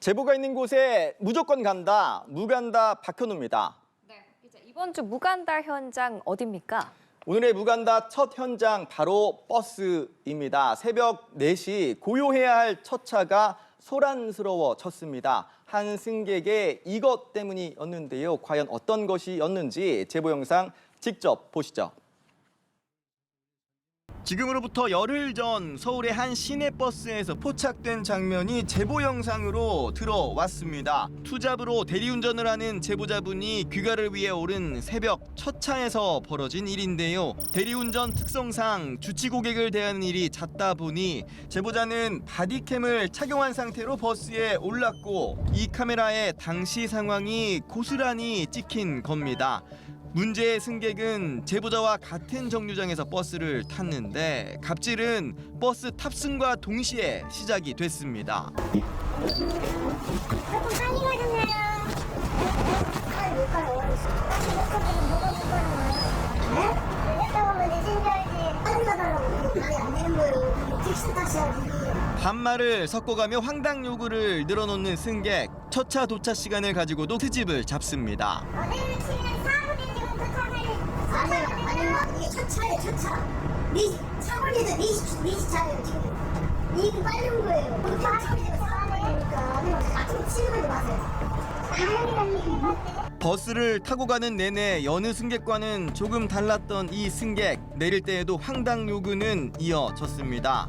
제보가 있는 곳에 무조건 간다, 무간다 박현우입니다. 네, 이제 이번 주 무간다 현장 어디입니까? 오늘의 무간다 첫 현장 바로 버스입니다. 새벽 4시 고요해야 할 첫 차가 소란스러워졌습니다. 한 승객의 이것 때문이었는데요. 과연 어떤 것이었는지 제보 영상 직접 보시죠. 지금으로부터 열흘 전 서울의 한 시내버스에서 포착된 장면이 제보 영상으로 들어왔습니다. 투잡으로 대리운전을 하는 제보자분이 귀가를 위해 오른 새벽 첫 차에서 벌어진 일인데요. 대리운전 특성상 주치 고객을 대하는 일이 잦다 보니 제보자는 바디캠을 착용한 상태로 버스에 올랐고 이 카메라에 당시 상황이 고스란히 찍힌 겁니다. 문제의 승객은 제보자와 같은 정류장에서 버스를 탔는데 갑질은 버스 탑승과 동시에 시작이 됐습니다. 반말을 섞어가며 황당 요구를 늘어놓는 승객. 첫 차 도착 시간을 가지고도 트집을 잡습니다. 이게 첫 차예요, 첫 차. 차벌리도 20차예요, 지금. 이게 빨리 온 거예요. 차벌리도 싸우니까 아침 치우지 마세요. 버스를 타고 가는 내내 여느 승객과는 조금 달랐던 이 승객. 내릴 때에도 황당 요구는 이어졌습니다.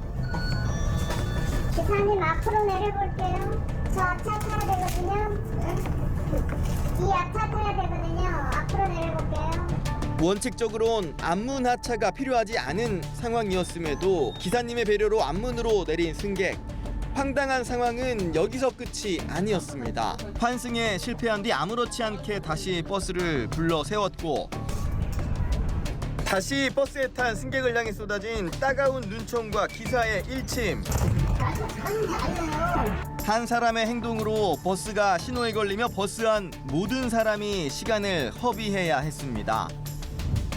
기사님 앞으로 내려볼게요. 저 앞차 타야 되거든요. 이 앞차 타야 되거든요. 앞으로 내려볼게요. 원칙적으론 앞문 하차가 필요하지 않은 상황이었음에도 기사님의 배려로 앞문으로 내린 승객. 황당한 상황은 여기서 끝이 아니었습니다. 환승에 실패한 뒤 아무렇지 않게 다시 버스를 불러 세웠고 다시 버스에 탄 승객을 향해 쏟아진 따가운 눈총과 기사의 일침. 한 사람의 행동으로 버스가 신호에 걸리며 버스 안 모든 사람이 시간을 허비해야 했습니다.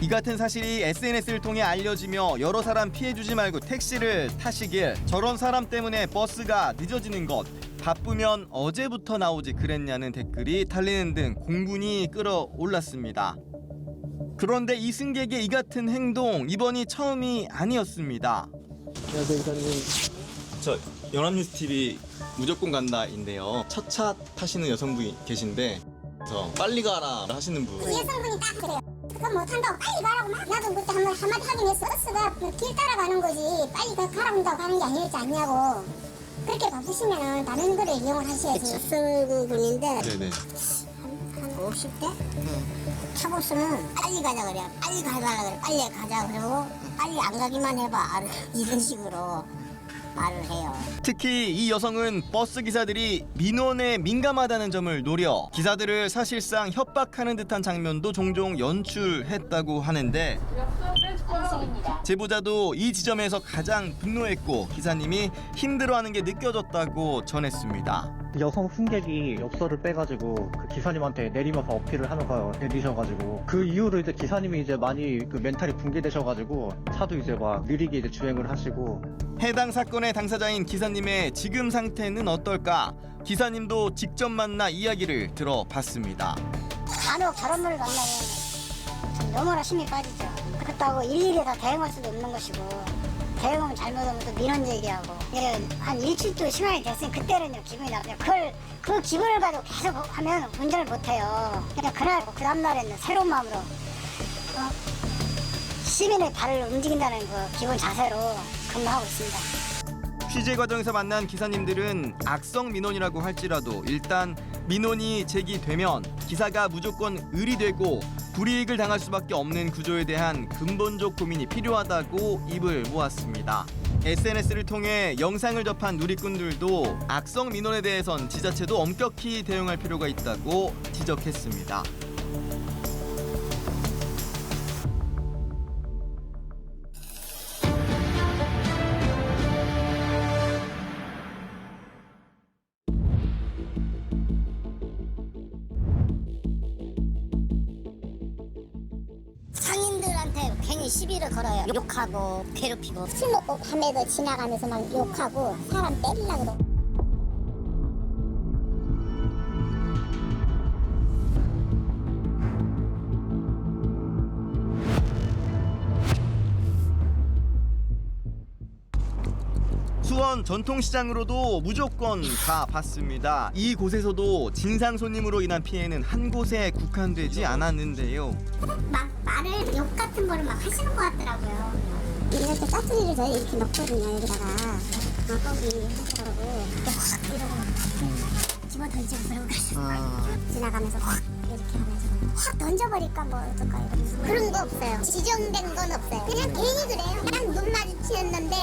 이 같은 사실이 SNS를 통해 알려지며 여러 사람 피해주지 말고 택시를 타시길, 저런 사람 때문에 버스가 늦어지는 것, 바쁘면 어제부터 나오지 그랬냐는 댓글이 달리는 등 공분이 끌어올랐습니다. 그런데 이 승객의 이 같은 행동, 이번이 처음이 아니었습니다. 안녕하세요, 기사님. 저 연합뉴스 TV 무조건 간다인데요. 첫 차 타시는 여성분이 계신데 그래서 빨리 가라 하시는 분. 여성분이 딱 그래요. 그건 못한다고 빨리 가라고 막. 나도 그때 한마디 하긴 했어. 버스가 길 따라가는 거지 빨리 가라고 하는 게 아니지 않냐고. 그렇게 바쁘시면 다른 거를 이용을 하셔야지. 여성분인데 네네. 한 50대? 차고서는 빨리 가자 그래. 빨리 가자 그래. 빨리 가자 그러고 빨리 안 가기만 해봐. 이런 식으로 말을 해요. 특히 이 여성은 버스 기사들이 민원에 민감하다는 점을 노려 기사들을 사실상 협박하는 듯한 장면도 종종 연출했다고 하는데 제보자도 이 지점에서 가장 분노했고 기사님이 힘들어하는 게 느껴졌다고 전했습니다. 여성 승객이 엽서를 빼가지고 그 기사님한테 내리면서 어필을 하면서 내리셔가지고 그 이후로 이제 기사님이 이제 많이 그 멘탈이 붕괴되셔가지고 차도 이제 막 느리게 이제 주행을 하시고. 해당 사건의 당사자인 기사님의 지금 상태는 어떨까? 기사님도 직접 만나 이야기를 들어봤습니다. 간혹 저런 분을 만나면 참 너무나 힘이 빠지죠. 그렇다고 일일이 다 대응할 수도 없는 것이고 대응은 잘못하면 또 민원 제기하고 한 일주일도 시간이 됐으니 그때는요 기분이 나빠요. 그 기분을 가지고 계속 하면 운전을 못해요. 그냥 그날 그 다음날에는 새로운 마음으로 시민의 발을 움직인다는 그 기본 자세로 근무하고 있습니다. 취재 과정에서 만난 기사님들은 악성 민원이라고 할지라도 일단 민원이 제기되면 기사가 무조건 의리되고 불이익을 당할 수밖에 없는 구조에 대한 근본적 고민이 필요하다고 입을 모았습니다. SNS를 통해 영상을 접한 누리꾼들도 악성 민원에 대해선 지자체도 엄격히 대응할 필요가 있다고 지적했습니다. 상인들한테 괜히 시비를 걸어요. 욕하고 괴롭히고 술 먹고 밤에도 지나가면서 막 욕하고 사람 때리려고 그러고. 다음 전통시장으로도 무조건 가봤습니다. 이곳에서도 진상 손님으로 인한 피해는 한 곳에 국한되지 않았는데요. 막 말을 욕 같은 거를 막 하시는 것 같더라고요. 이렇게 짜투리를 저희 이렇게 넣거든요. 여기다가 거기 하시라고 확 이러고 집어 던지고 그러고 가셨어요. 지나가면서 확 이렇게 하면서 확 던져버릴까 뭐 어떨까 이러면서 그런 거 없어요. 지정된 건 없어요. 그냥 괜히 그래요. 그냥 눈 마주치는데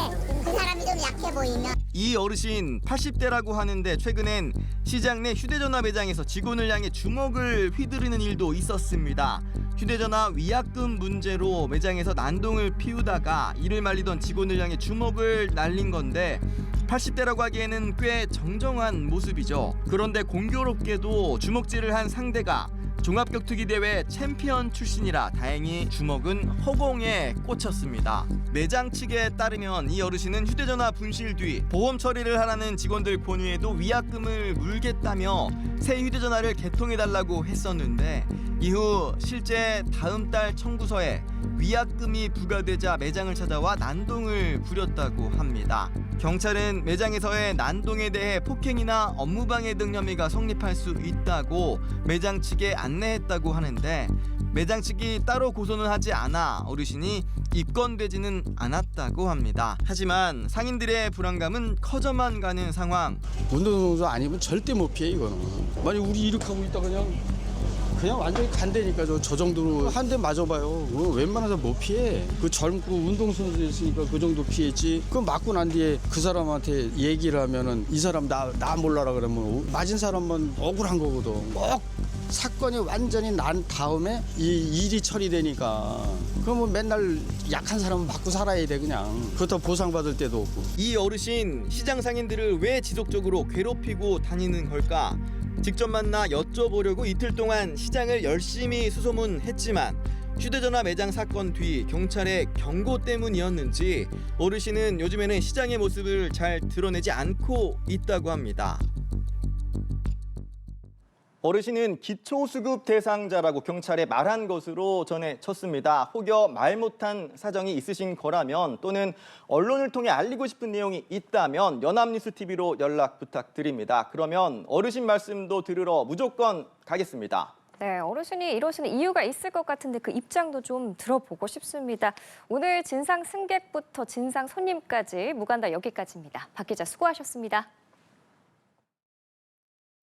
그 사람이 좀 약해 보이면 이 어르신 80대라고 하는데 최근엔 시장 내 휴대전화 매장에서 직원을 향해 주먹을 휘두르는 일도 있었습니다. 휴대전화 위약금 문제로 매장에서 난동을 피우다가 이를 말리던 직원을 향해 주먹을 날린 건데 80대라고 하기에는 꽤 정정한 모습이죠. 그런데 공교롭게도 주먹질을 한 상대가 종합격투기 대회 챔피언 출신이라 다행히 주먹은 허공에 꽂혔습니다. 매장 측에 따르면 이 어르신은 휴대전화 분실 뒤 보험 처리를 하라는 직원들 권유에도 위약금을 물겠다며 새 휴대전화를 개통해달라고 했었는데 이후 실제 다음 달 청구서에 위약금이 부과되자 매장을 찾아와 난동을 부렸다고 합니다. 경찰은 매장에서의 난동에 대해 폭행이나 업무방해 등 혐의가 성립할 수 있다고 매장 측에 안내했다고 하는데 매장 측이 따로 고소는 하지 않아 어르신이 입건되지는 않았다고 합니다. 하지만 상인들의 불안감은 커져만 가는 상황. 운동선수 아니면 절대 못 피해 이거는. 만약 우리 이렇게 하고 있다 그냥 완전히 간다니까 저 정도로 한 대 맞아봐요. 웬만해서 못 피해. 그 젊고 운동선수였으니까 그 정도 피했지. 그 맞고 난 뒤에 그 사람한테 얘기를 하면은 이 사람 나 몰라라 그러면 맞은 사람만 억울한 거거든. 꼭 사건이 완전히 난 다음에 이 일이 처리되니까 그러면 맨날 약한 사람은 맞고 살아야 돼 그냥. 그렇다고 보상받을 때도 없고. 이 어르신 시장 상인들을 왜 지속적으로 괴롭히고 다니는 걸까? 직접 만나 여쭤보려고 이틀 동안 시장을 열심히 수소문했지만 휴대전화 매장 사건 뒤 경찰의 경고 때문이었는지 어르신은 요즘에는 시장의 모습을 잘 드러내지 않고 있다고 합니다. 어르신은 기초수급 대상자라고 경찰에 말한 것으로 전해졌습니다. 혹여 말 못한 사정이 있으신 거라면 또는 언론을 통해 알리고 싶은 내용이 있다면 연합뉴스TV로 연락 부탁드립니다. 그러면 어르신 말씀도 들으러 무조건 가겠습니다. 네, 어르신이 이러시는 이유가 있을 것 같은데 그 입장도 좀 들어보고 싶습니다. 오늘 진상 승객부터 진상 손님까지 무간다 여기까지입니다. 박 기자 수고하셨습니다.